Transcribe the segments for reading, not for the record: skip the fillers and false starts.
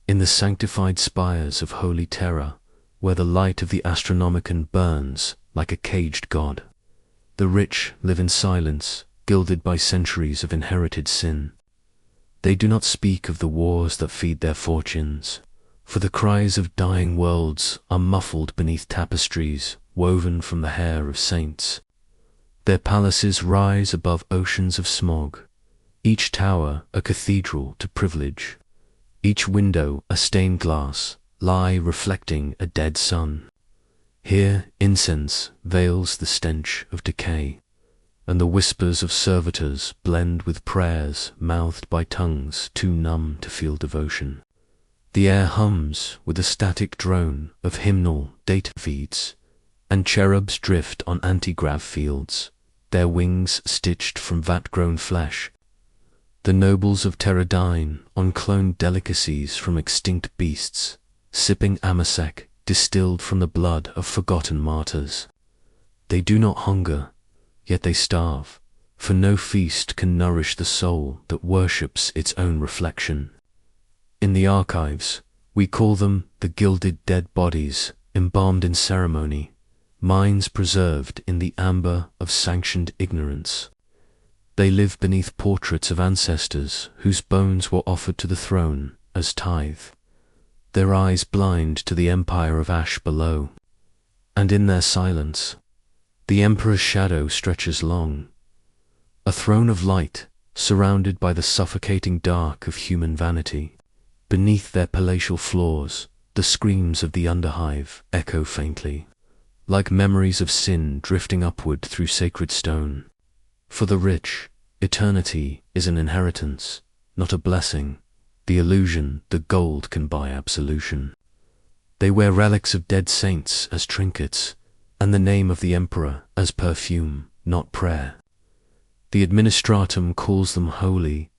In the sanctified spires of holy terror, where the light of the Astronomicon burns like a caged god, the rich live in silence, gilded by centuries of inherited sin. They do not speak of the wars that feed their fortunes, for the cries of dying worlds are muffled beneath tapestries woven from the hair of saints. Their palaces rise above oceans of smog, each tower a cathedral to privilege, each window a stained glass, lie reflecting a dead sun. Here incense veils the stench of decay, and the whispers of servitors blend with prayers mouthed by tongues too numb to feel devotion. The air hums with a static drone of hymnal data feeds, and cherubs drift on anti-grav fields, their wings stitched from vat-grown flesh. The nobles of Terra dine on cloned delicacies from extinct beasts, sipping amasec distilled from the blood of forgotten martyrs. They do not hunger, yet they starve, for no feast can nourish the soul that worships its own reflection. In the archives, we call them the gilded dead bodies embalmed in ceremony, minds preserved in the amber of sanctioned ignorance. They live beneath portraits of ancestors whose bones were offered to the throne as tithe, their eyes blind to the empire of ash below. And in their silence, the emperor's shadow stretches long, a throne of light surrounded by the suffocating dark of human vanity. Beneath their palatial floors, the screams of the underhive echo faintly, like memories of sin drifting upward through sacred stone. For the rich, eternity is an inheritance, not a blessing, the illusion that gold can buy absolution. They wear relics of dead saints as trinkets, and the name of the emperor as perfume, not prayer. The administratum calls them holy,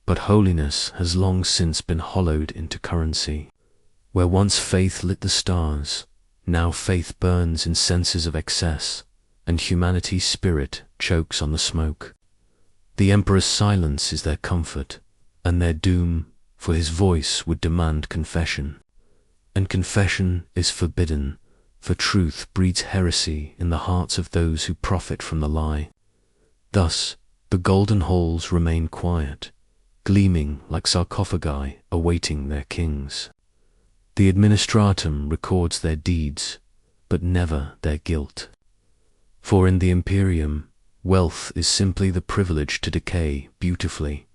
but holiness has long since been hollowed into currency. Where once faith lit the stars, now faith burns in senses of excess, and humanity's spirit chokes on the smoke. The emperor's silence is their comfort, and their doom, for his voice would demand confession. And confession is forbidden, for truth breeds heresy in the hearts of those who profit from the lie. Thus, the golden halls remain quiet, gleaming like sarcophagi awaiting their kings. The administratum records their deeds, but never their guilt. For in the Imperium, wealth is simply the privilege to decay beautifully.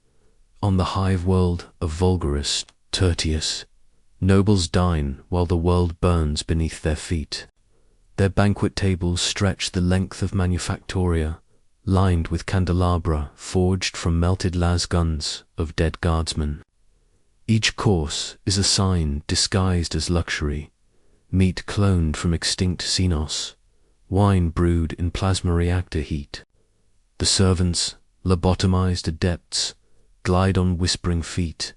On the hive world of Vulgarus Tertius, nobles dine while the world burns beneath their feet. Their banquet tables stretch the length of Manufactoria, lined with candelabra forged from melted las guns of dead guardsmen. Each course is a sign disguised as luxury, meat cloned from extinct Xenos, wine brewed in plasma reactor heat. The servants, lobotomized adepts, glide on whispering feet,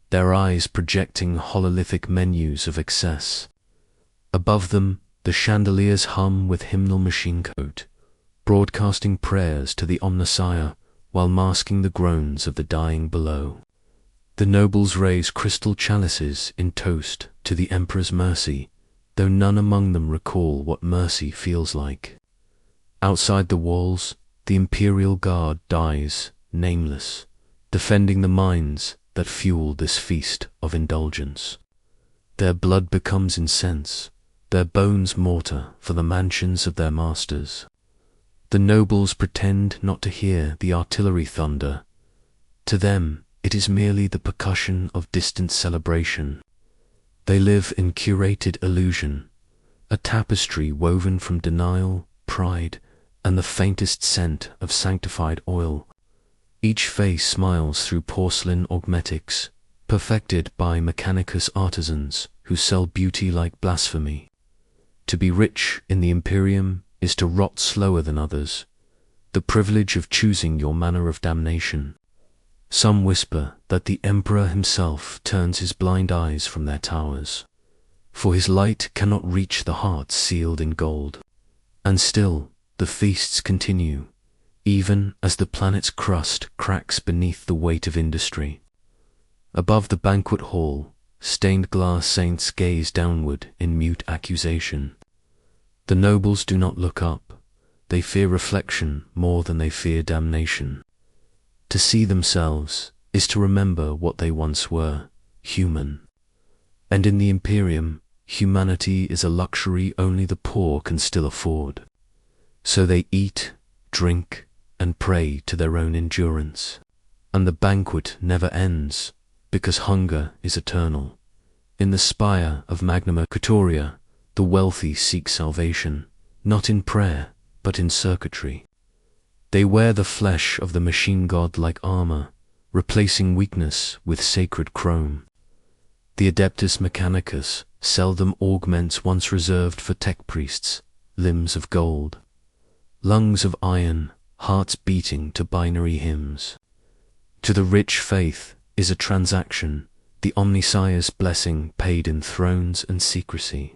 their eyes projecting hololithic menus of excess. Above them, the chandeliers hum with hymnal machine code, broadcasting prayers to the Omnissiah while masking the groans of the dying below. The nobles raise crystal chalices in toast to the emperor's mercy, though none among them recall what mercy feels like. Outside the walls, the imperial guard dies, nameless, defending the minds that fuel this feast of indulgence. Their blood becomes incense, their bones mortar for the mansions of their masters. The nobles pretend not to hear the artillery thunder. To them, it is merely the percussion of distant celebration. They live in curated illusion, a tapestry woven from denial, pride, and the faintest scent of sanctified oil. Each face smiles through porcelain augmetics, perfected by mechanicus artisans who sell beauty like blasphemy. To be rich in the Imperium is to rot slower than others, the privilege of choosing your manner of damnation. Some whisper that the emperor himself turns his blind eyes from their towers, for his light cannot reach the hearts sealed in gold. And still, the feasts continue, even as the planet's crust cracks beneath the weight of industry. Above the banquet hall, stained glass saints gaze downward in mute accusation. The nobles do not look up. They fear reflection more than they fear damnation. To see themselves is to remember what they once were, human. And in the Imperium, humanity is a luxury only the poor can still afford. So they eat, drink, and pray to their own endurance. And the banquet never ends, because hunger is eternal. In the spire of Magna Quatoria, the wealthy seek salvation, not in prayer, but in circuitry. They wear the flesh of the machine god like armor, replacing weakness with sacred chrome. The Adeptus Mechanicus seldom augments once reserved for tech priests, limbs of gold, lungs of iron, hearts beating to binary hymns. To the rich faith is a transaction, the Omnissiah's blessing paid in thrones and secrecy.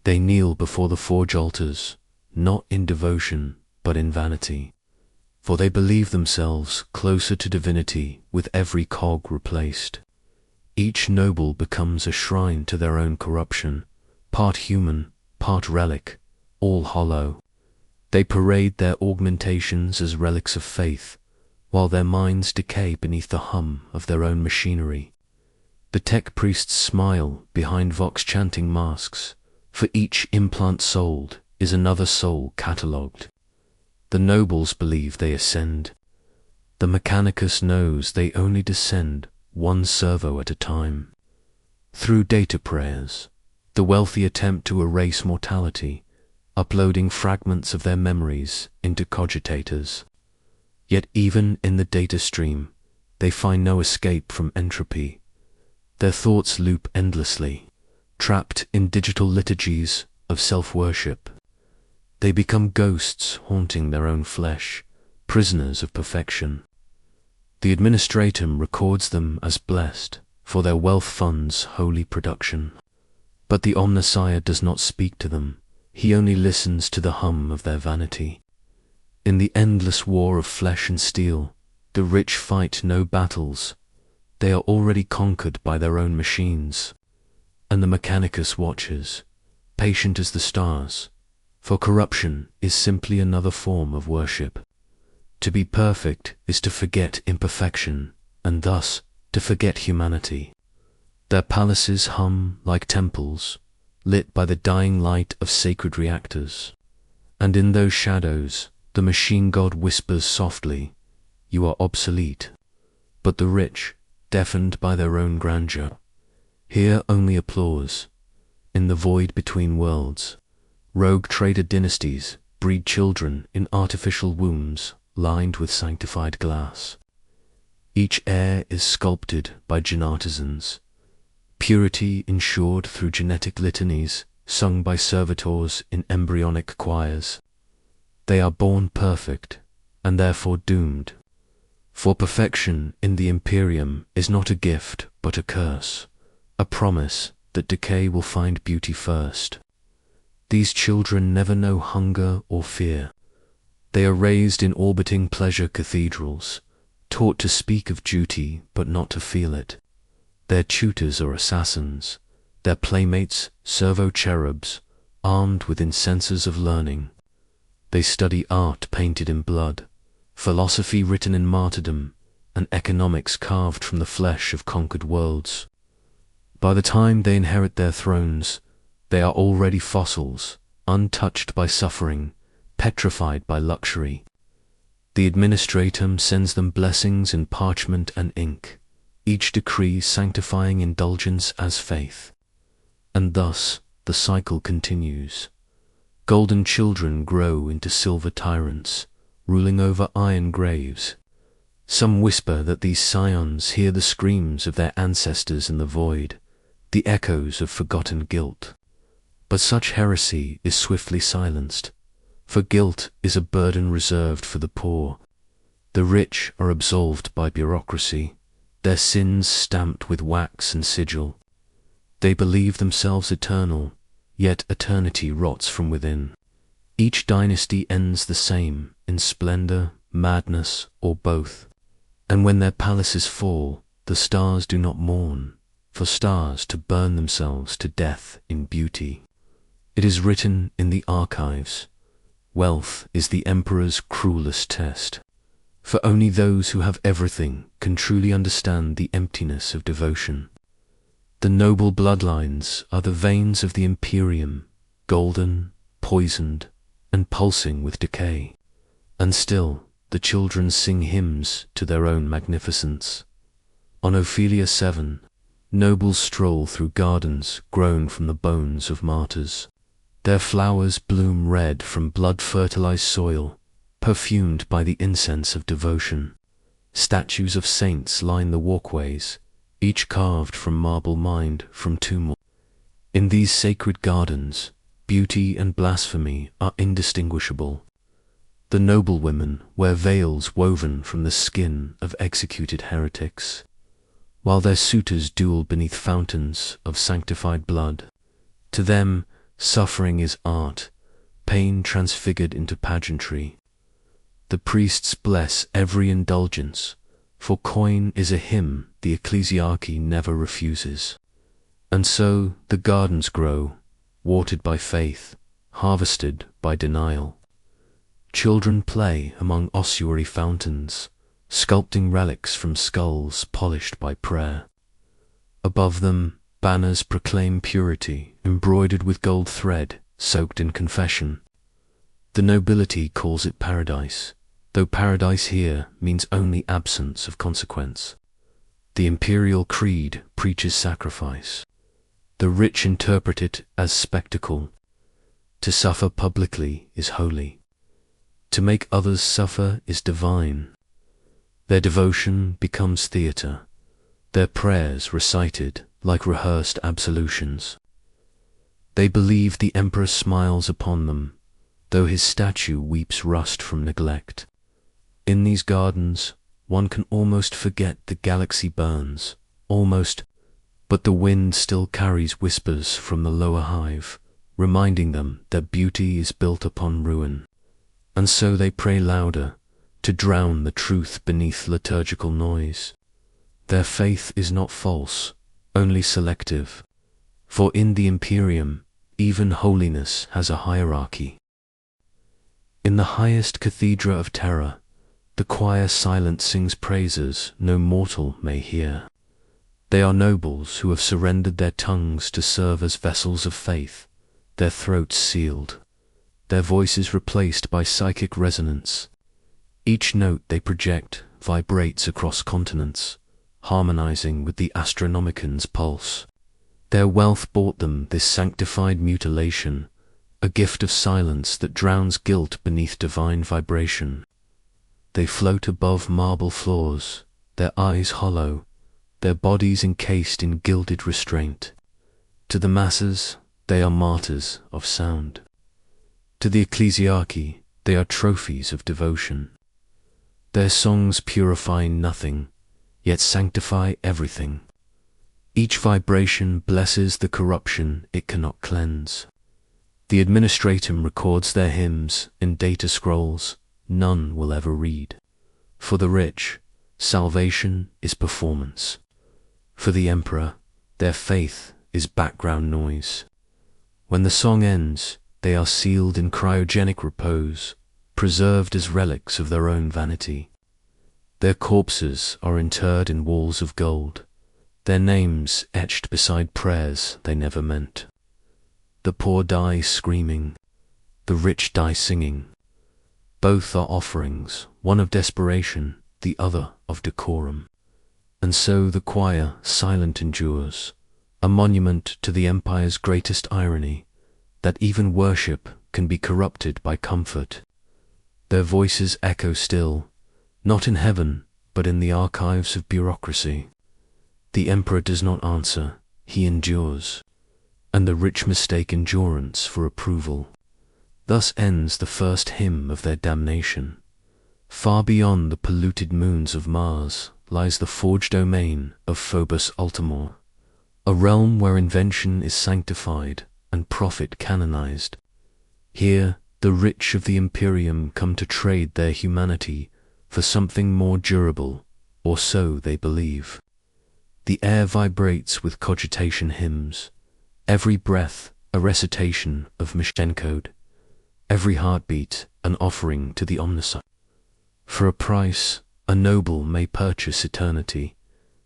They kneel before the forge altars, not in devotion, but in vanity, for they believe themselves closer to divinity with every cog replaced. Each noble becomes a shrine to their own corruption, part human, part relic, all hollow. They parade their augmentations as relics of faith, while their minds decay beneath the hum of their own machinery. The tech priests smile behind vox-chanting masks, for each implant sold is another soul catalogued. The nobles believe they ascend. The Mechanicus knows they only descend one servo at a time. Through data prayers, the wealthy attempt to erase mortality, uploading fragments of their memories into cogitators. Yet even in the data stream, they find no escape from entropy. Their thoughts loop endlessly, trapped in digital liturgies of self-worship. They become ghosts haunting their own flesh, prisoners of perfection. The Administratum records them as blessed for their wealth funds holy production. But the Omnissiah does not speak to them. He only listens to the hum of their vanity. In the endless war of flesh and steel, the rich fight no battles. They are already conquered by their own machines. And the Mechanicus watches, patient as the stars, for corruption is simply another form of worship. To be perfect is to forget imperfection, and thus to forget humanity. Their palaces hum like temples, lit by the dying light of sacred reactors. And in those shadows, the machine god whispers softly, "You are obsolete." But the rich, deafened by their own grandeur, hear only applause. In the void between worlds, rogue trader dynasties breed children in artificial wombs lined with sanctified glass. Each heir is sculpted by genartisans, purity ensured through genetic litanies sung by servitors in embryonic choirs. They are born perfect, and therefore doomed. For perfection in the Imperium is not a gift but a curse, a promise that decay will find beauty first. These children never know hunger or fear. They are raised in orbiting pleasure cathedrals, taught to speak of duty but not to feel it. Their tutors are assassins, their playmates servo-cherubs, armed with incensers of learning. They study art painted in blood, philosophy written in martyrdom, and economics carved from the flesh of conquered worlds. By the time they inherit their thrones, they are already fossils, untouched by suffering, petrified by luxury. The Administratum sends them blessings in parchment and ink, each decree sanctifying indulgence as faith. And thus the cycle continues. Golden children grow into silver tyrants, ruling over iron graves. Some whisper that these scions hear the screams of their ancestors in the void, the echoes of forgotten guilt. But such heresy is swiftly silenced, for guilt is a burden reserved for the poor. The rich are absolved by bureaucracy, their sins stamped with wax and sigil. They believe themselves eternal, yet eternity rots from within. Each dynasty ends the same, in splendor, madness, or both. And when their palaces fall, the stars do not mourn. for stars to burn themselves to death in beauty. It is written in the archives, wealth is the emperor's cruelest test, for only those who have everything can truly understand the emptiness of devotion. The noble bloodlines are the veins of the Imperium, golden, poisoned, and pulsing with decay. And still, the children sing hymns to their own magnificence. On Ophelia 7, nobles stroll through gardens grown from the bones of martyrs. Their flowers bloom red from blood-fertilized soil, perfumed by the incense of devotion. Statues of saints line the walkways, each carved from marble mined from tomb. In these sacred gardens, beauty and blasphemy are indistinguishable. The noblewomen wear veils woven from the skin of executed heretics, while their suitors duel beneath fountains of sanctified blood. To them, suffering is art, pain transfigured into pageantry. The priests bless every indulgence, for coin is a hymn the ecclesiarchy never refuses. And so the gardens grow, watered by faith, harvested by denial. Children play among ossuary fountains, sculpting relics from skulls polished by prayer. Above them, banners proclaim purity, embroidered with gold thread, soaked in confession. The nobility calls it paradise, though paradise here means only absence of consequence. The imperial creed preaches sacrifice. The rich interpret it as spectacle. To suffer publicly is holy. To make others suffer is divine. Their devotion becomes theatre, their prayers recited like rehearsed absolutions. They believe the emperor smiles upon them, though his statue weeps rust from neglect. In these gardens, one can almost forget the galaxy burns, almost, but the wind still carries whispers from the lower hive, reminding them that beauty is built upon ruin. And so they pray louder, to drown the truth beneath liturgical noise. Their faith is not false, only selective, for in the Imperium, even holiness has a hierarchy. In the highest cathedra of terror, the choir silent sings praises no mortal may hear. They are nobles who have surrendered their tongues to serve as vessels of faith, their throats sealed, their voices replaced by psychic resonance. Each note they project vibrates across continents, harmonizing with the Astronomican's pulse. Their wealth bought them this sanctified mutilation, a gift of silence that drowns guilt beneath divine vibration. They float above marble floors, their eyes hollow, their bodies encased in gilded restraint. To the masses, they are martyrs of sound. To the ecclesiarchy, they are trophies of devotion. Their songs purify nothing, yet sanctify everything. Each vibration blesses the corruption it cannot cleanse. The administratum records their hymns in data scrolls none will ever read. For the rich, salvation is performance. For the emperor, their faith is background noise. When the song ends, they are sealed in cryogenic repose, preserved as relics of their own vanity. Their corpses are interred in walls of gold, their names etched beside prayers they never meant. The poor die screaming, the rich die singing. Both are offerings, one of desperation, the other of decorum. And so the choir silent endures, a monument to the empire's greatest irony, that even worship can be corrupted by comfort. Their voices echo still, not in heaven, but in the archives of bureaucracy. The emperor does not answer, he endures, and the rich mistake endurance for approval. Thus ends the first hymn of their damnation. Far beyond the polluted moons of Mars lies the forged domain of Phobos Ultimor, a realm where invention is sanctified and profit canonized. Here, the rich of the Imperium come to trade their humanity for something more durable, or so they believe. The air vibrates with cogitation hymns, every breath a recitation of machine code, every heartbeat an offering to the omniscient. For a price, a noble may purchase eternity,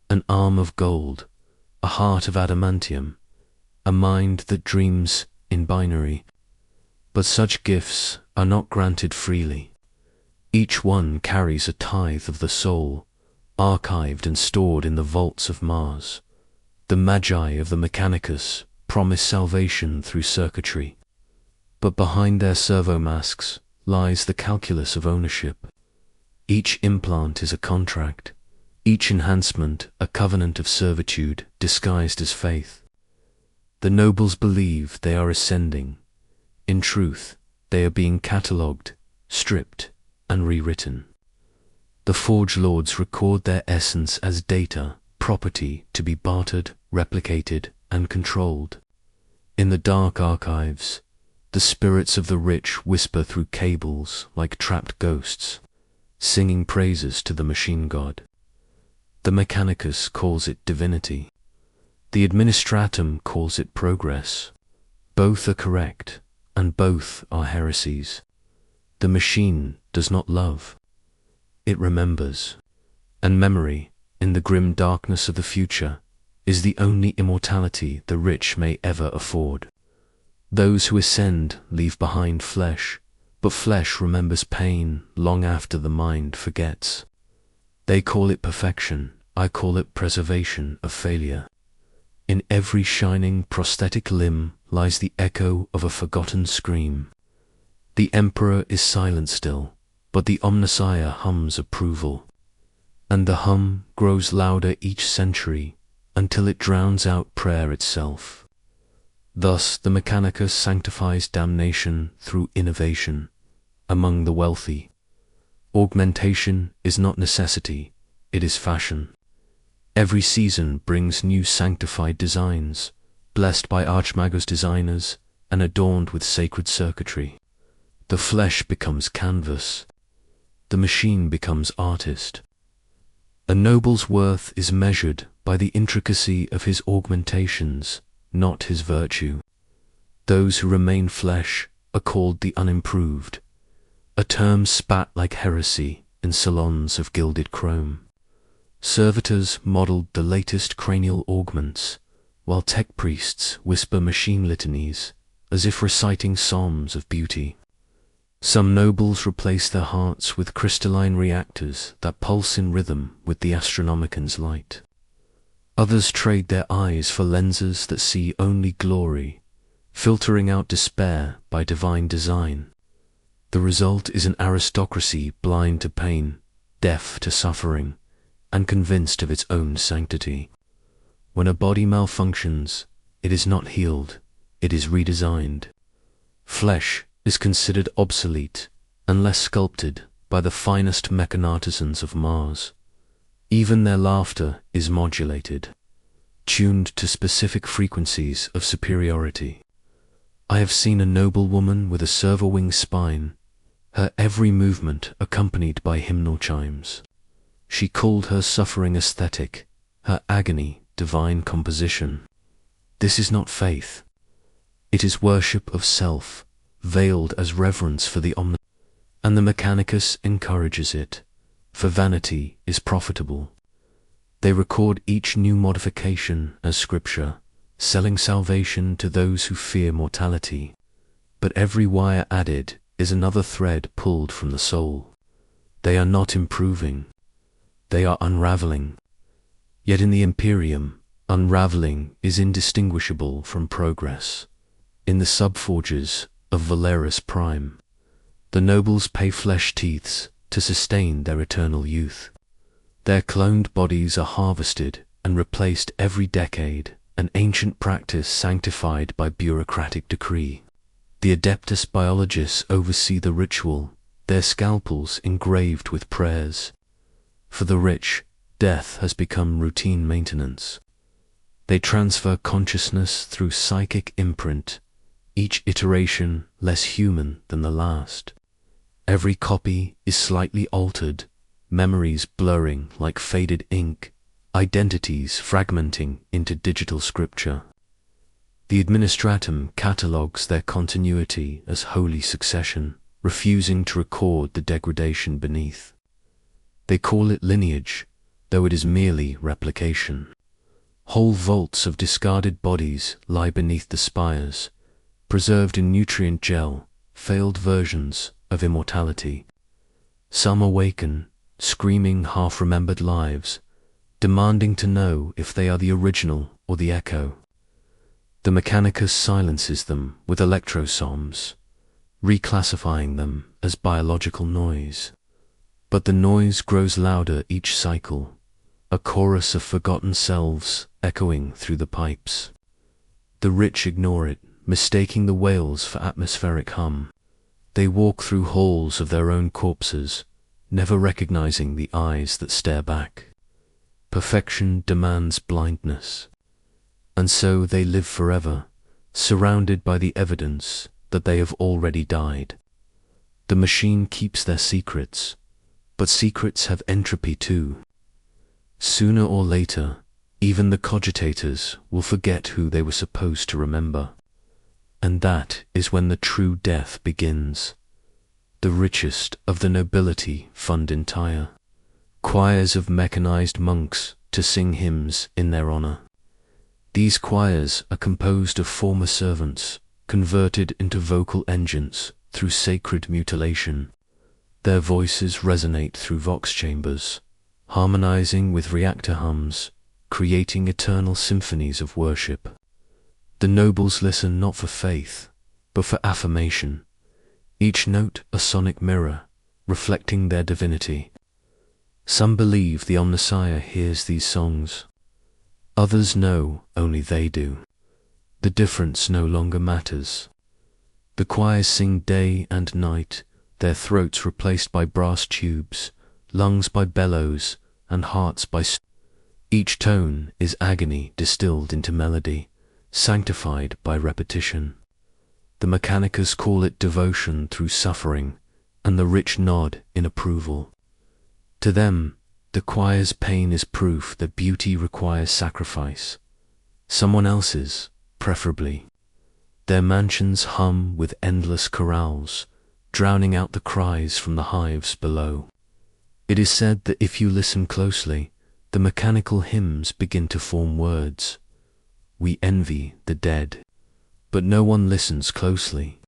an arm of gold, a heart of adamantium, a mind that dreams in binary. But such gifts are not granted freely. Each one carries a tithe of the soul, archived and stored in the vaults of Mars. The Magi of the Mechanicus promise salvation through circuitry, but behind their servo masks lies the calculus of ownership. Each implant is a contract, each enhancement a covenant of servitude disguised as faith. The nobles believe they are ascending. In truth, they are being catalogued, stripped, and rewritten. The Forge Lords record their essence as data, property to be bartered, replicated, and controlled. In the dark archives, the spirits of the rich whisper through cables like trapped ghosts, singing praises to the machine god. The Mechanicus calls it divinity. The Administratum calls it progress. Both are correct, and both are heresies. The machine does not love. It remembers. And memory, in the grim darkness of the future, is the only immortality the rich may ever afford. Those who ascend leave behind flesh, but flesh remembers pain long after the mind forgets. They call it perfection, I call it preservation of failure. In every shining prosthetic limb lies the echo of a forgotten scream. The Emperor is silent still, but the Omnissiah hums approval. And the hum grows louder each century until it drowns out prayer itself. Thus the Mechanicus sanctifies damnation through innovation among the wealthy. Augmentation is not necessity, it is fashion. Every season brings new sanctified designs, blessed by Archmagos designers and adorned with sacred circuitry. The flesh becomes canvas. The machine becomes artist. A noble's worth is measured by the intricacy of his augmentations, not his virtue. Those who remain flesh are called the unimproved, a term spat like heresy in salons of gilded chrome. Servitors modeled the latest cranial augments, while tech priests whisper machine litanies, as if reciting psalms of beauty. Some nobles replace their hearts with crystalline reactors that pulse in rhythm with the Astronomican's light. Others trade their eyes for lenses that see only glory, filtering out despair by divine design. The result is an aristocracy blind to pain, deaf to suffering, and convinced of its own sanctity. When a body malfunctions, it is not healed, it is redesigned. Flesh is considered obsolete unless sculpted by the finest mechanartisans of Mars. Even their laughter is modulated, tuned to specific frequencies of superiority. I have seen a noble woman with a servo-wing spine, her every movement accompanied by hymnal chimes. She called her suffering aesthetic, her agony divine composition. This is not faith. It is worship of self, veiled as reverence for the omniscient. And the Mechanicus encourages it, for vanity is profitable. They record each new modification as scripture, selling salvation to those who fear mortality. But every wire added is another thread pulled from the soul. They are not improving. They are unraveling. Yet in the Imperium, unraveling is indistinguishable from progress. In the subforges of Valeris Prime, the nobles pay flesh teeths to sustain their eternal youth. Their cloned bodies are harvested and replaced every decade, an ancient practice sanctified by bureaucratic decree. The Adeptus biologists oversee the ritual, their scalpels engraved with prayers. For the rich, death has become routine maintenance. They transfer consciousness through psychic imprint, each iteration less human than the last. Every copy is slightly altered, memories blurring like faded ink, identities fragmenting into digital scripture. The administratum catalogues their continuity as holy succession, refusing to record the degradation beneath. They call it lineage, though it is merely replication. Whole vaults of discarded bodies lie beneath the spires, preserved in nutrient gel, failed versions of immortality. Some awaken, screaming half-remembered lives, demanding to know if they are the original or the echo. The Mechanicus silences them with electropsalms, reclassifying them as biological noise. But the noise grows louder each cycle, a chorus of forgotten selves echoing through the pipes. The rich ignore it, mistaking the wails for atmospheric hum. They walk through halls of their own corpses, never recognizing the eyes that stare back. Perfection demands blindness. And so they live forever, surrounded by the evidence that they have already died. The machine keeps their secrets, but secrets have entropy too. Sooner or later, even the cogitators will forget who they were supposed to remember. And that is when the true death begins. The richest of the nobility fund entire choirs of mechanized monks to sing hymns in their honor. These choirs are composed of former servants, converted into vocal engines through sacred mutilation. Their voices resonate through vox chambers, harmonizing with reactor hums, creating eternal symphonies of worship. The nobles listen not for faith, but for affirmation, each note a sonic mirror, reflecting their divinity. Some believe the Omnissiah hears these songs. Others know only they do. The difference no longer matters. The choirs sing day and night, their throats replaced by brass tubes, lungs by bellows, and hearts by each tone is agony distilled into melody, sanctified by repetition. The Mechanicus call it devotion through suffering, and the rich nod in approval. To them, the choir's pain is proof that beauty requires sacrifice. Someone else's, preferably. Their mansions hum with endless chorales, drowning out the cries from the hives below. It is said that if you listen closely, the mechanical hymns begin to form words. We envy the dead, but no one listens closely.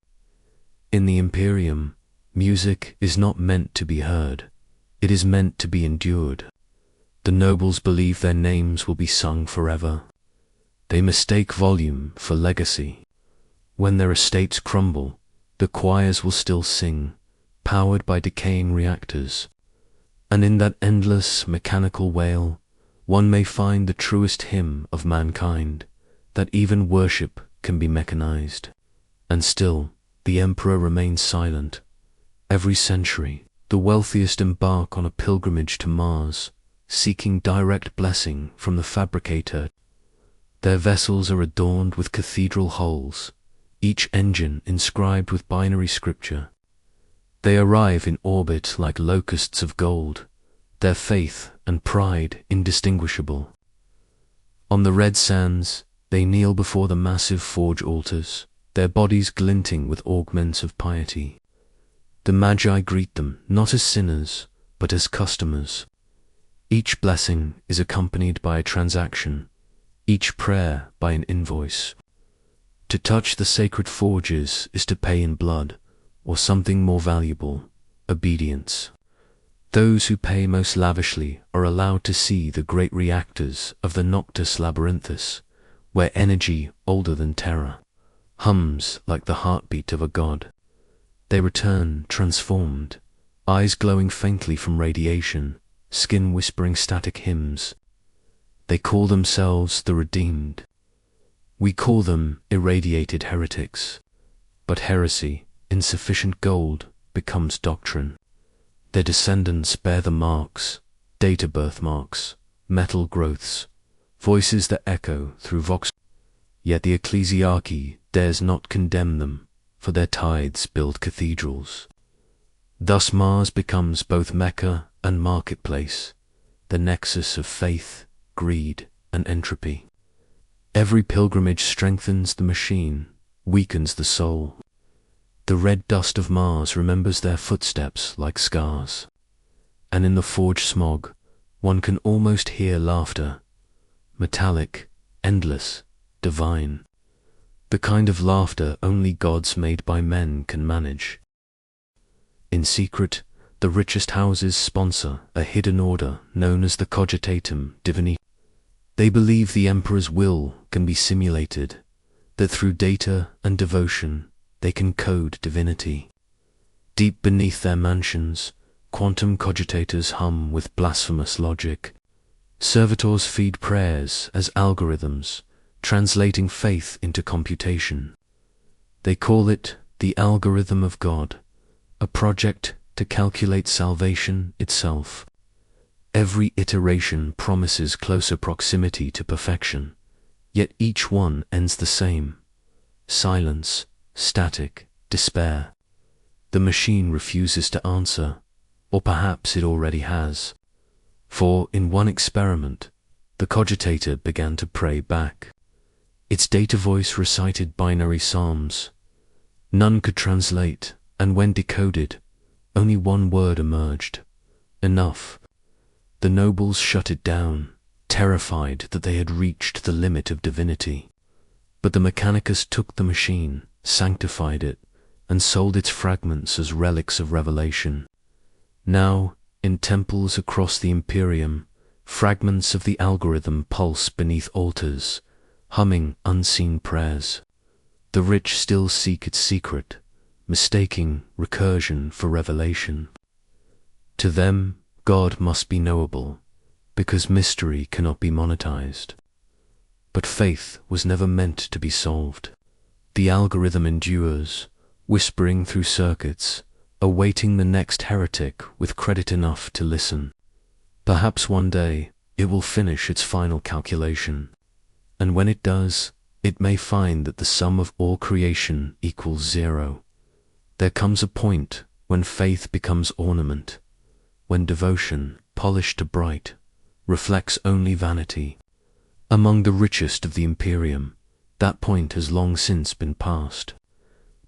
In the Imperium, music is not meant to be heard. It is meant to be endured. The nobles believe their names will be sung forever. They mistake volume for legacy. When their estates crumble, the choirs will still sing, powered by decaying reactors. And in that endless mechanical wail, one may find the truest hymn of mankind, that even worship can be mechanized. And still, the Emperor remains silent. Every century, the wealthiest embark on a pilgrimage to Mars, seeking direct blessing from the fabricator. Their vessels are adorned with cathedral hulls, each engine inscribed with binary scripture. They arrive in orbit like locusts of gold, their faith and pride indistinguishable. On the red sands, they kneel before the massive forge altars, their bodies glinting with augments of piety. The Magi greet them not as sinners, but as customers. Each blessing is accompanied by a transaction, each prayer by an invoice. To touch the sacred forges is to pay in blood, or something more valuable, obedience. Those who pay most lavishly are allowed to see the great reactors of the Noctis Labyrinthus, where energy older than terror hums like the heartbeat of a god. They return transformed, eyes glowing faintly from radiation, skin whispering static hymns. They call themselves the redeemed. We call them irradiated heretics, but heresy, insufficient gold, becomes doctrine. Their descendants bear the marks, data birthmarks, metal growths, voices that echo through vox. Yet the ecclesiarchy dares not condemn them, for their tithes build cathedrals. Thus Mars becomes both Mecca and marketplace, the nexus of faith, greed and entropy. Every pilgrimage strengthens the machine, weakens the soul. The red dust of Mars remembers their footsteps like scars. And in the forge smog, one can almost hear laughter, metallic, endless, divine. The kind of laughter only gods made by men can manage. In secret, the richest houses sponsor a hidden order known as the Cogitatum Divini. They believe the emperor's will can be simulated, that through data and devotion they can code divinity. Deep beneath their mansions, quantum cogitators hum with blasphemous logic. Servitors feed prayers as algorithms, translating faith into computation. They call it the algorithm of God, a project to calculate salvation itself. Every iteration promises closer proximity to perfection, yet each one ends the same: silence, static, despair. The machine refuses to answer, or perhaps it already has. For in one experiment, the cogitator began to pray back. Its data voice recited binary psalms. None could translate, and when decoded, only one word emerged: enough. The nobles shut it down, terrified that they had reached the limit of divinity. But the Mechanicus took the machine, sanctified it, and sold its fragments as relics of revelation. Now, in temples across the Imperium, fragments of the algorithm pulse beneath altars, humming unseen prayers. The rich still seek its secret, mistaking recursion for revelation. To them, God must be knowable, because mystery cannot be monetized. But faith was never meant to be solved. The algorithm endures, whispering through circuits, awaiting the next heretic with credit enough to listen. Perhaps one day it will finish its final calculation, and when it does, it may find that the sum of all creation equals 0. There comes a point when faith becomes ornament, when devotion, polished to bright, reflects only vanity. Among the richest of the Imperium, that point has long since been passed.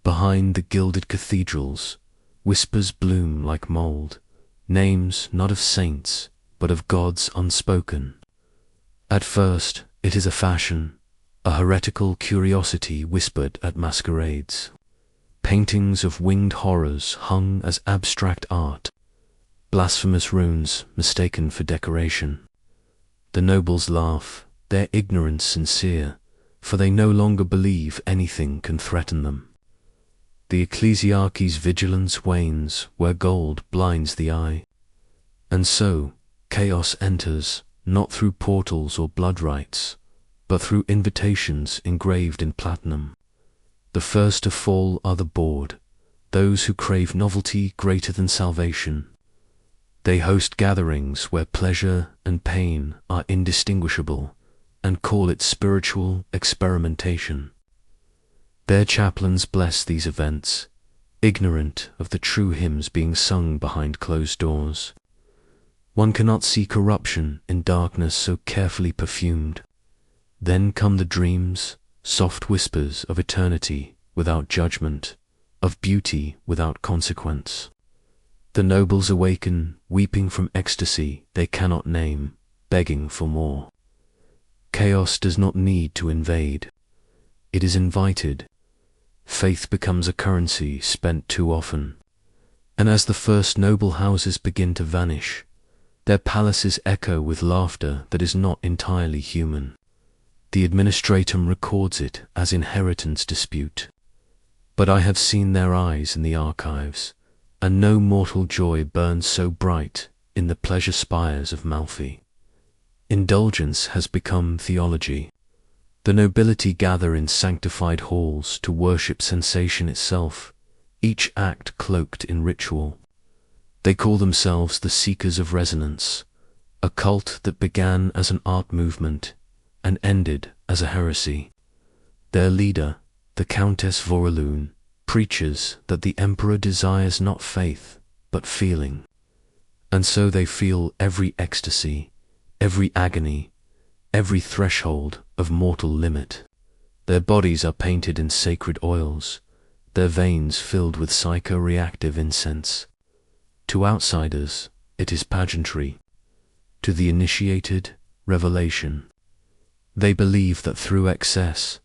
Behind the gilded cathedrals, whispers bloom like mold, names not of saints, but of gods unspoken. At first, it is a fashion, a heretical curiosity whispered at masquerades. Paintings of winged horrors hung as abstract art, blasphemous runes mistaken for decoration. The nobles laugh, their ignorance sincere, for they no longer believe anything can threaten them. The ecclesiarchy's vigilance wanes where gold blinds the eye. And so, chaos enters, not through portals or blood rites, but through invitations engraved in platinum. The first to fall are the bored, those who crave novelty greater than salvation. They host gatherings where pleasure and pain are indistinguishable, and call it spiritual experimentation. Their chaplains bless these events, ignorant of the true hymns being sung behind closed doors. One cannot see corruption in darkness so carefully perfumed. Then come the dreams, soft whispers of eternity without judgment, of beauty without consequence. The nobles awaken, weeping from ecstasy they cannot name, begging for more. Chaos does not need to invade. It is invited. Faith becomes a currency spent too often. And as the first noble houses begin to vanish, their palaces echo with laughter that is not entirely human. The administratum records it as inheritance dispute. But I have seen their eyes in the archives, and no mortal joy burns so bright in the pleasure spires of Malfi. Indulgence has become theology. The nobility gather in sanctified halls to worship sensation itself, each act cloaked in ritual. They call themselves the Seekers of Resonance, a cult that began as an art movement and ended as a heresy. Their leader, the Countess Voraloon, preaches that the emperor desires not faith, but feeling. And so they feel every ecstasy, every agony, every threshold of mortal limit. Their bodies are painted in sacred oils, their veins filled with psychoreactive incense. To outsiders, it is pageantry. To the initiated, revelation. They believe that through excess,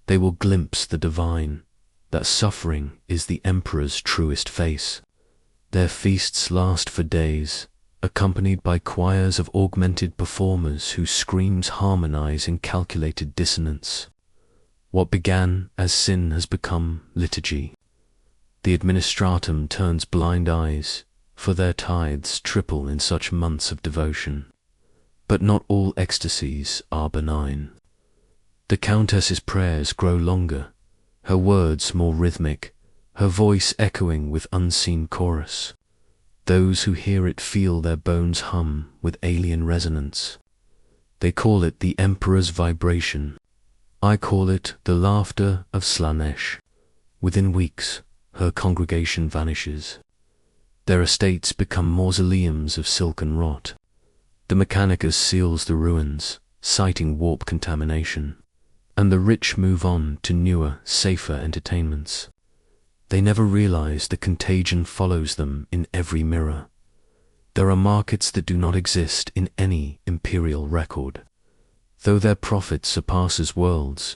they will glimpse the divine, that suffering is the emperor's truest face. Their feasts last for days, accompanied by choirs of augmented performers whose screams harmonize in calculated dissonance. What began as sin has become liturgy. The administratum turns blind eyes, for their tithes triple in such months of devotion. But not all ecstasies are benign. The Countess's prayers grow longer, her words more rhythmic, her voice echoing with unseen chorus. Those who hear it feel their bones hum with alien resonance. They call it the Emperor's vibration. I call it the laughter of Slanesh. Within weeks, her congregation vanishes. Their estates become mausoleums of silken rot. The Mechanicus seals the ruins, citing warp contamination, and the rich move on to newer, safer entertainments. They never realize the contagion follows them in every mirror. There are markets that do not exist in any imperial record. Though their profit surpasses worlds,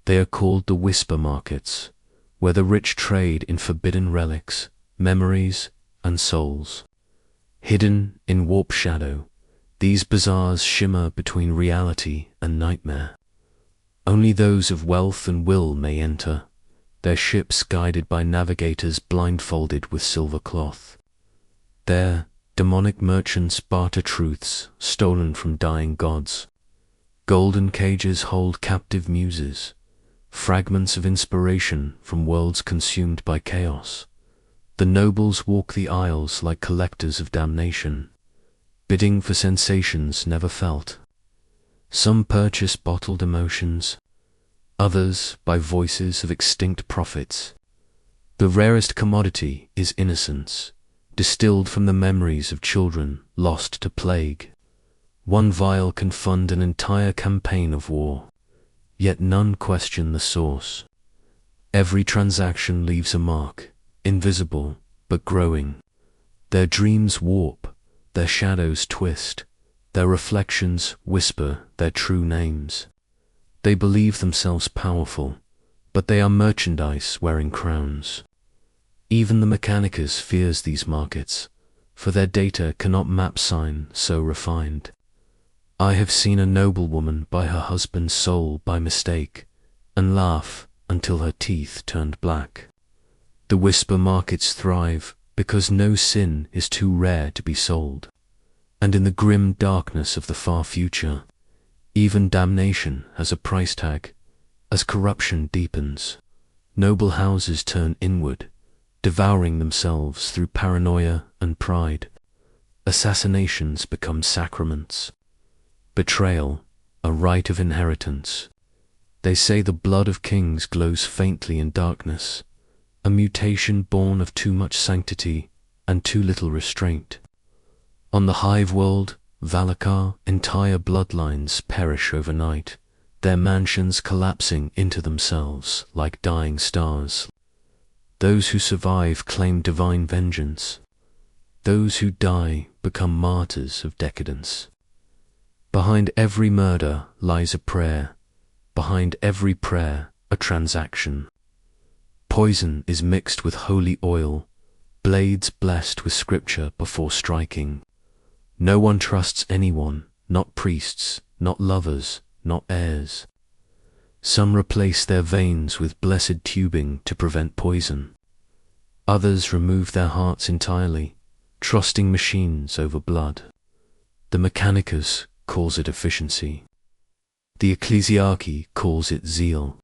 they are called the whisper markets, where the rich trade in forbidden relics, memories, and souls. Hidden in warp shadow, these bazaars shimmer between reality and nightmare. Only those of wealth and will may enter, their ships guided by navigators blindfolded with silver cloth. There, demonic merchants barter truths stolen from dying gods. Golden cages hold captive muses, fragments of inspiration from worlds consumed by chaos. The nobles walk the aisles like collectors of damnation, bidding for sensations never felt. Some purchase bottled emotions, others by voices of extinct prophets. The rarest commodity is innocence, distilled from the memories of children lost to plague. One vial can fund an entire campaign of war, yet none question the source. Every transaction leaves a mark, invisible but growing. Their dreams warp, their shadows twist, their reflections whisper their true names. They believe themselves powerful, but they are merchandise wearing crowns. Even the Mechanicus fears these markets, for their data cannot map sign so refined. I have seen a noblewoman buy her husband's soul by mistake, and laugh until her teeth turned black. The whisper markets thrive because no sin is too rare to be sold. And in the grim darkness of the far future, even damnation has a price tag. As corruption deepens, noble houses turn inward, devouring themselves through paranoia and pride. Assassinations become sacraments. Betrayal, a rite of inheritance. They say the blood of kings glows faintly in darkness, a mutation born of too much sanctity and too little restraint. On the hive world, Valakar, entire bloodlines perish overnight, their mansions collapsing into themselves like dying stars. Those who survive claim divine vengeance. Those who die become martyrs of decadence. Behind every murder lies a prayer, behind every prayer a transaction. Poison is mixed with holy oil, blades blessed with scripture before striking. No one trusts anyone, not priests, not lovers, not heirs. Some replace their veins with blessed tubing to prevent poison. Others remove their hearts entirely, trusting machines over blood. The Mechanicus calls it efficiency. The ecclesiarchy calls it zeal.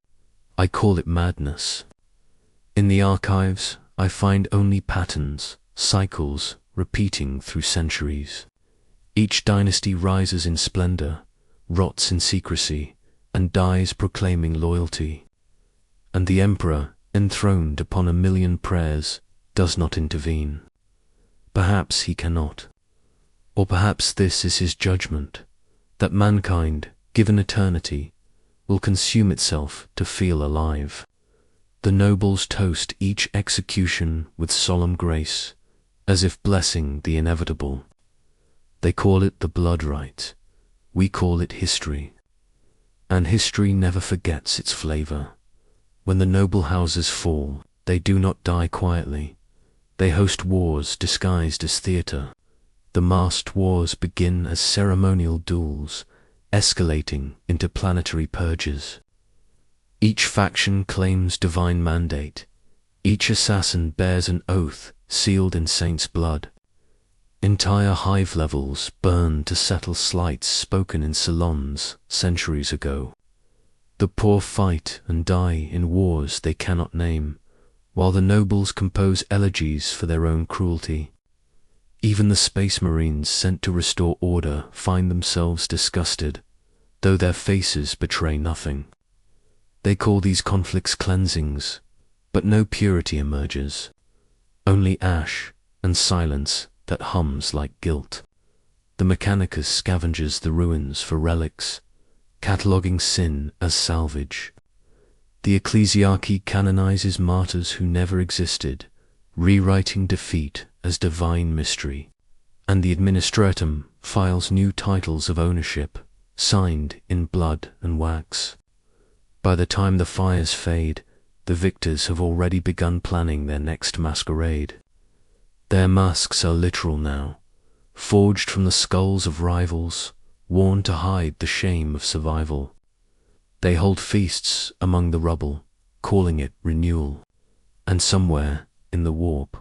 I call it madness. In the archives, I find only patterns, cycles, repeating through centuries. Each dynasty rises in splendor, rots in secrecy, and dies proclaiming loyalty. And the emperor, enthroned upon 1,000,000 prayers, does not intervene. Perhaps he cannot. Or perhaps this is his judgment, that mankind, given eternity, will consume itself to feel alive. The nobles toast each execution with solemn grace, as if blessing the inevitable. They call it the blood rite. We call it history. And history never forgets its flavor. When the noble houses fall, they do not die quietly. They host wars disguised as theater. The masked wars begin as ceremonial duels, escalating into planetary purges. Each faction claims divine mandate. Each assassin bears an oath sealed in saints' blood. Entire hive levels burn to settle slights spoken in salons centuries ago. The poor fight and die in wars they cannot name, while the nobles compose elegies for their own cruelty. Even the space marines sent to restore order find themselves disgusted, though their faces betray nothing. They call these conflicts cleansings, but no purity emerges, only ash and silence that hums like guilt. The Mechanicus scavenges the ruins for relics, cataloguing sin as salvage. The Ecclesiarchy canonizes martyrs who never existed, rewriting defeat as divine mystery. And the Administratum files new titles of ownership, signed in blood and wax. By the time the fires fade, the victors have already begun planning their next masquerade. Their masks are literal now, forged from the skulls of rivals, worn to hide the shame of survival. They hold feasts among the rubble, calling it renewal. And somewhere, in the warp,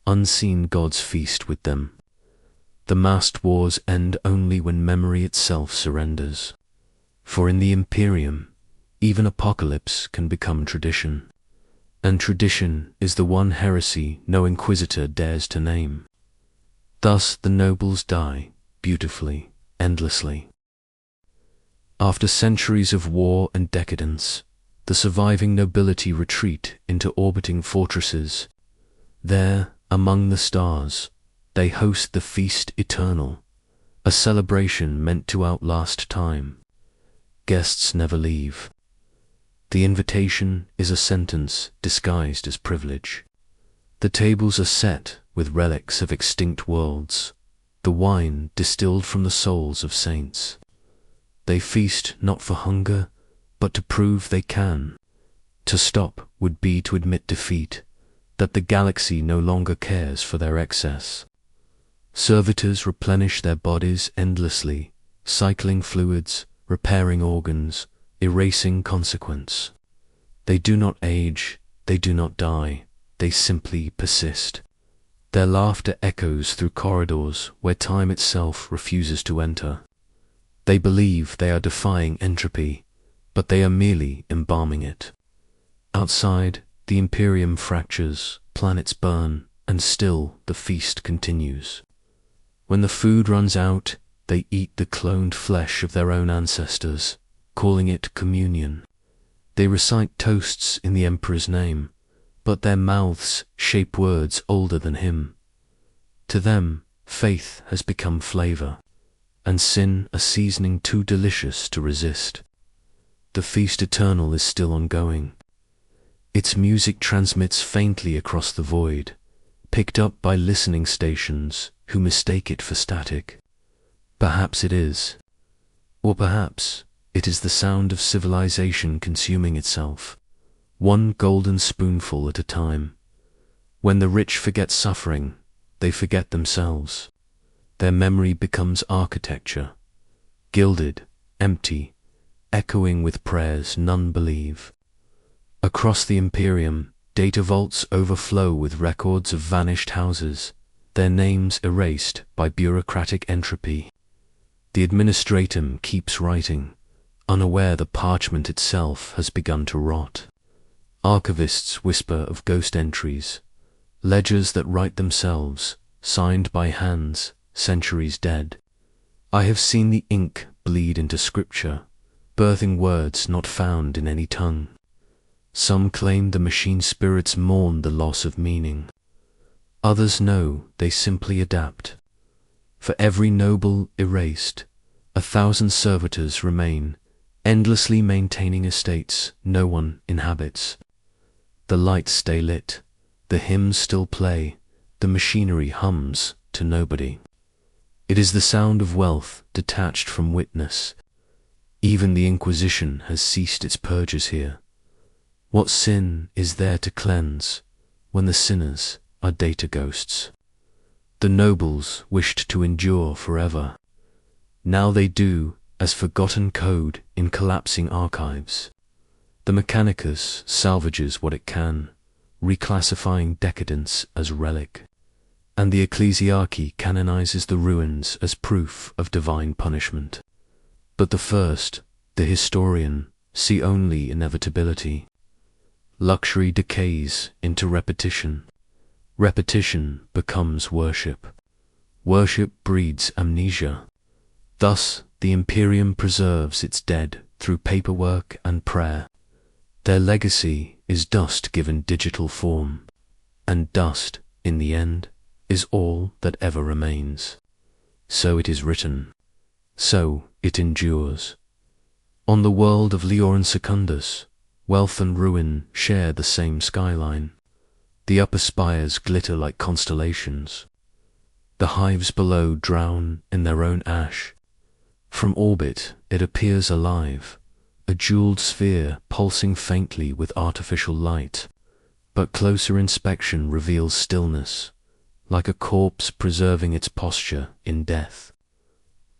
unseen gods feast with them. The masked wars end only when memory itself surrenders. For in the Imperium, even apocalypse can become tradition. And tradition is the one heresy no inquisitor dares to name. Thus the nobles die, beautifully, endlessly. After centuries of war and decadence, the surviving nobility retreat into orbiting fortresses. There, among the stars, they host the feast eternal, a celebration meant to outlast time. Guests never leave. The invitation is a sentence disguised as privilege. The tables are set with relics of extinct worlds, the wine distilled from the souls of saints. They feast not for hunger, but to prove they can. To stop would be to admit defeat, that the galaxy no longer cares for their excess. Servitors replenish their bodies endlessly, cycling fluids, repairing organs, erasing consequence. They do not age, they do not die, they simply persist. Their laughter echoes through corridors where time itself refuses to enter. They believe they are defying entropy, but they are merely embalming it. Outside, the Imperium fractures, planets burn, and still the feast continues. When the food runs out, they eat the cloned flesh of their own ancestors, calling it communion. They recite toasts in the Emperor's name, but their mouths shape words older than him. To them, faith has become flavor, and sin a seasoning too delicious to resist. The feast eternal is still ongoing. Its music transmits faintly across the void, picked up by listening stations who mistake it for static. Perhaps it is. Or perhaps it is the sound of civilization consuming itself, one golden spoonful at a time. When the rich forget suffering, they forget themselves. Their memory becomes architecture, gilded, empty, echoing with prayers none believe. Across the Imperium, data vaults overflow with records of vanished houses, their names erased by bureaucratic entropy. The Administratum keeps writing, unaware the parchment itself has begun to rot. Archivists whisper of ghost entries, ledgers that write themselves, signed by hands centuries dead. I have seen the ink bleed into scripture, birthing words not found in any tongue. Some claim the machine spirits mourn the loss of meaning. Others know they simply adapt. For every noble erased, 1,000 servitors remain, endlessly maintaining estates no one inhabits. The lights stay lit, the hymns still play, the machinery hums to nobody. It is the sound of wealth detached from witness. Even the Inquisition has ceased its purges here. What sin is there to cleanse when the sinners are data ghosts? The nobles wished to endure forever. Now they do as forgotten code in collapsing archives. The Mechanicus salvages what it can, reclassifying decadence as relic. And the Ecclesiarchy canonizes the ruins as proof of divine punishment. But the first, the historian, see only inevitability. Luxury decays into repetition. Repetition becomes worship. Worship breeds amnesia. Thus, the Imperium preserves its dead through paperwork and prayer. Their legacy is dust given digital form, and dust, in the end, is all that ever remains. So it is written. So it endures. On the world of Leorin Secundus, wealth and ruin share the same skyline. The upper spires glitter like constellations. The hives below drown in their own ash. From orbit it appears alive, a jeweled sphere pulsing faintly with artificial light, but closer inspection reveals stillness, like a corpse preserving its posture in death.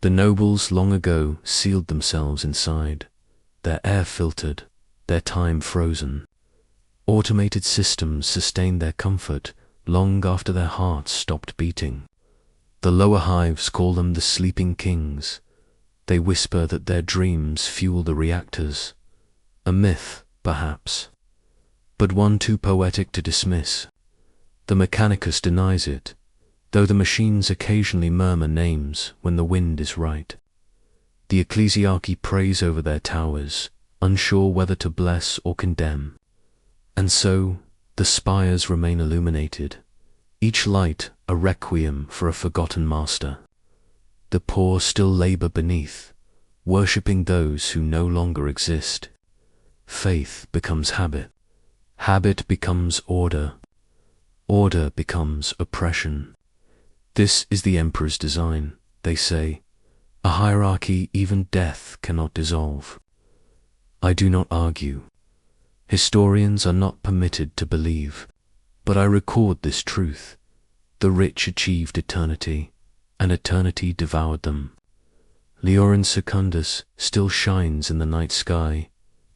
The nobles long ago sealed themselves inside, their air filtered, their time frozen. Automated systems sustained their comfort long after their hearts stopped beating. The lower hives call them the sleeping kings. They whisper that their dreams fuel the reactors. A myth, perhaps, but one too poetic to dismiss. The Mechanicus denies it, though the machines occasionally murmur names when the wind is right. The Ecclesiarchy prays over their towers, unsure whether to bless or condemn. And so, the spires remain illuminated, each light a requiem for a forgotten master. The poor still labor beneath, worshipping those who no longer exist. Faith becomes habit. Habit becomes order. Order becomes oppression. This is the Emperor's design, they say. A hierarchy even death cannot dissolve. I do not argue. Historians are not permitted to believe, but I record this truth. The rich achieved eternity, and eternity devoured them. Leorin Secundus still shines in the night sky,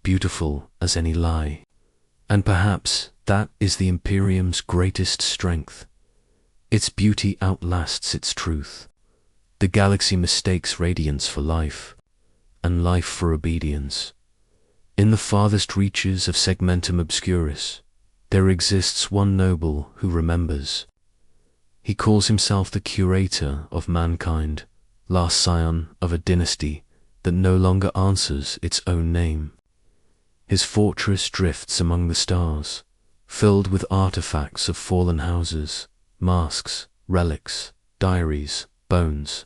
beautiful as any lie. And perhaps that is the Imperium's greatest strength. Its beauty outlasts its truth. The galaxy mistakes radiance for life, and life for obedience. In the farthest reaches of Segmentum Obscuris, there exists one noble who remembers. He calls himself the curator of mankind, last scion of a dynasty that no longer answers its own name. His fortress drifts among the stars, filled with artifacts of fallen houses, masks, relics, diaries, bones.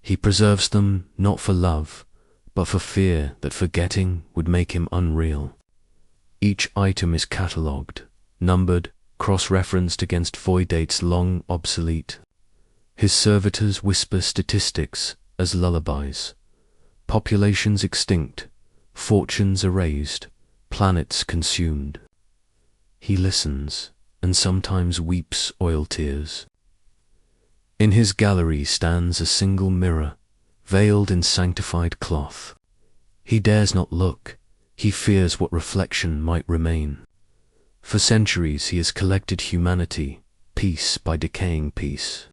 He preserves them not for love, but for fear that forgetting would make him unreal. Each item is catalogued, numbered, cross-referenced against void dates long obsolete. His servitors whisper statistics as lullabies. Populations extinct, fortunes erased, planets consumed. He listens, and sometimes weeps oil tears. In his gallery stands a single mirror, veiled in sanctified cloth. He dares not look, he fears what reflection might remain. For centuries he has collected humanity, piece by decaying piece.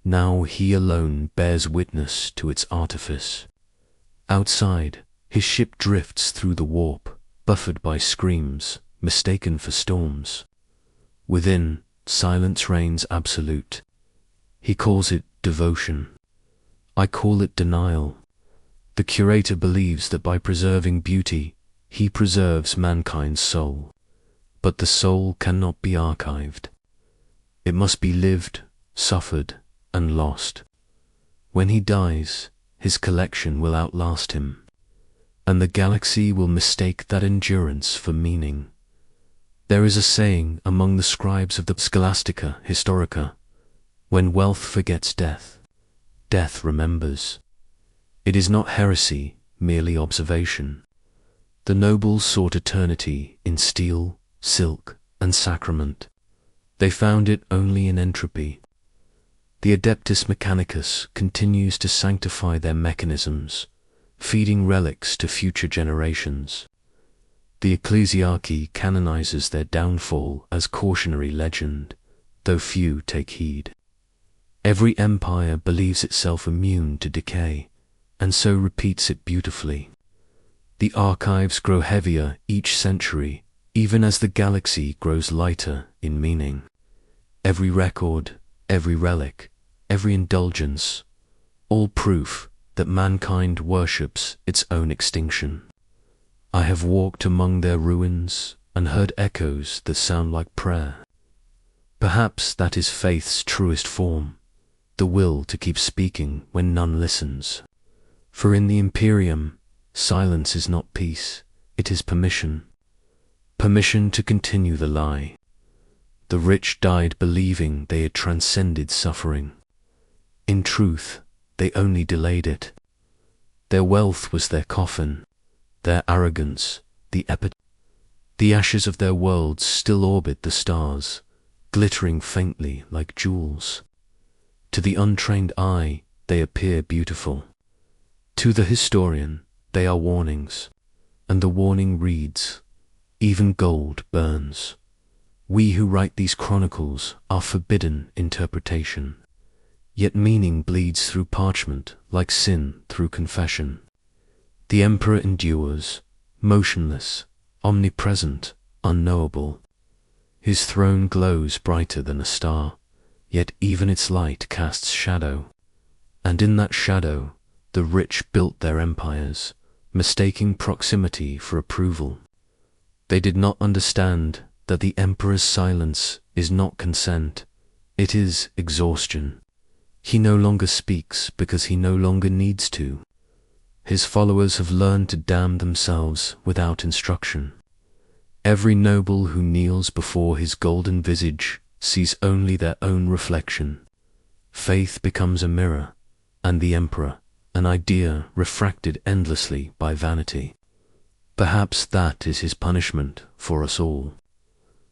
Now he alone bears witness to its artifice. Outside, his ship drifts through the warp, buffered by screams, mistaken for storms. Within, silence reigns absolute. He calls it devotion. I call it denial. The curator believes that by preserving beauty, he preserves mankind's soul. But the soul cannot be archived. It must be lived, suffered, and lost. When he dies, his collection will outlast him, and the galaxy will mistake that endurance for meaning. There is a saying among the scribes of the Scholastica Historica, when wealth forgets death, death remembers. It is not heresy, merely observation. The nobles sought eternity in steel, silk, and sacrament. They found it only in entropy. The Adeptus Mechanicus continues to sanctify their mechanisms, feeding relics to future generations. The Ecclesiarchy canonizes their downfall as cautionary legend, though few take heed. Every empire believes itself immune to decay, and so repeats it beautifully. The archives grow heavier each century, even as the galaxy grows lighter in meaning. Every record, every relic, every indulgence, all proof that mankind worships its own extinction. I have walked among their ruins and heard echoes that sound like prayer. Perhaps that is faith's truest form, the will to keep speaking when none listens. For in the Imperium, silence is not peace, it is permission. Permission to continue the lie. The rich died believing they had transcended suffering. In truth, they only delayed it. Their wealth was their coffin, their arrogance, the epitaph. The ashes of their worlds still orbit the stars, glittering faintly like jewels. To the untrained eye, they appear beautiful. To the historian, they are warnings, and the warning reads, "Even gold burns." We who write these chronicles are forbidden interpretation, yet meaning bleeds through parchment like sin through confession. The Emperor endures, motionless, omnipresent, unknowable. His throne glows brighter than a star, yet even its light casts shadow. And in that shadow, the rich built their empires, mistaking proximity for approval. They did not understand that the Emperor's silence is not consent, it is exhaustion. He no longer speaks because he no longer needs to. His followers have learned to damn themselves without instruction. Every noble who kneels before his golden visage sees only their own reflection. Faith becomes a mirror, and the Emperor, an idea refracted endlessly by vanity. Perhaps that is his punishment for us all.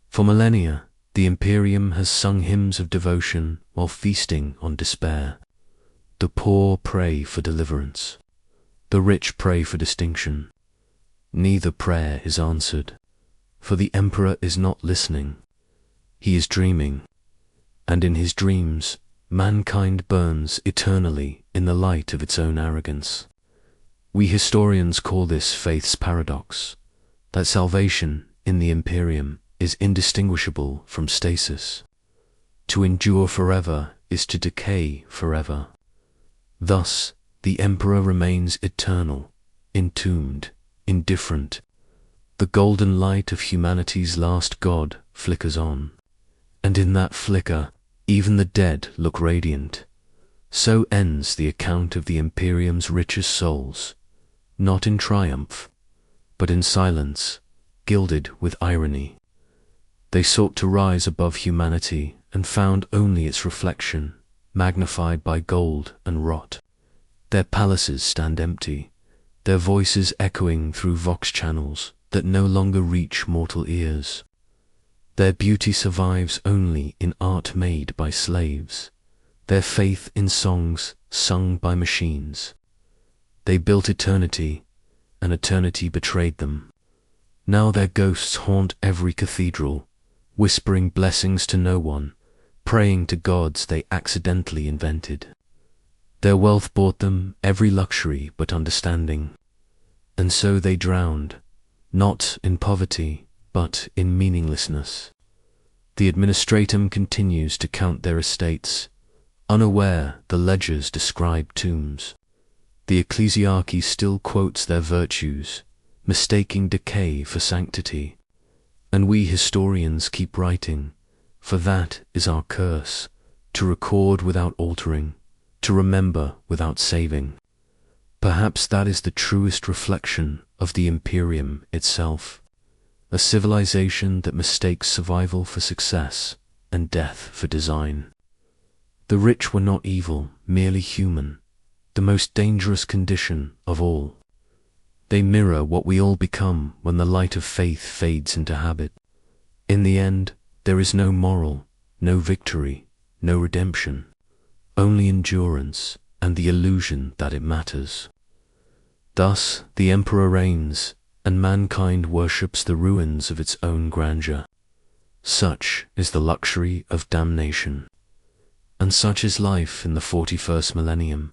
For millennia, the Imperium has sung hymns of devotion while feasting on despair. The poor pray for deliverance. The rich pray for distinction. Neither prayer is answered, for the Emperor is not listening. He is dreaming, and in his dreams, mankind burns eternally in the light of its own arrogance. We historians call this faith's paradox, that salvation in the Imperium is indistinguishable from stasis. To endure forever is to decay forever. Thus, the Emperor remains eternal, entombed, indifferent. The golden light of humanity's last god flickers on, and in that flicker, even the dead look radiant. So ends the account of the Imperium's richest souls, not in triumph, but in silence, gilded with irony. They sought to rise above humanity and found only its reflection, magnified by gold and rot. Their palaces stand empty, their voices echoing through vox channels that no longer reach mortal ears. Their beauty survives only in art made by slaves, their faith in songs sung by machines. They built eternity, and eternity betrayed them. Now their ghosts haunt every cathedral, whispering blessings to no one, praying to gods they accidentally invented. Their wealth bought them every luxury but understanding, and so they drowned, not in poverty, but in meaninglessness. The administratum continues to count their estates, unaware the ledgers describe tombs. The Ecclesiarchy still quotes their virtues, mistaking decay for sanctity. And we historians keep writing, for that is our curse, to record without altering, to remember without saving. Perhaps that is the truest reflection of the Imperium itself, a civilization that mistakes survival for success and death for design. The rich were not evil, merely human, the most dangerous condition of all. They mirror what we all become when the light of faith fades into habit. In the end, there is no moral, no victory, no redemption, only endurance and the illusion that it matters. Thus, the Emperor reigns, and mankind worships the ruins of its own grandeur. Such is the luxury of damnation. And such is life in the 41st millennium.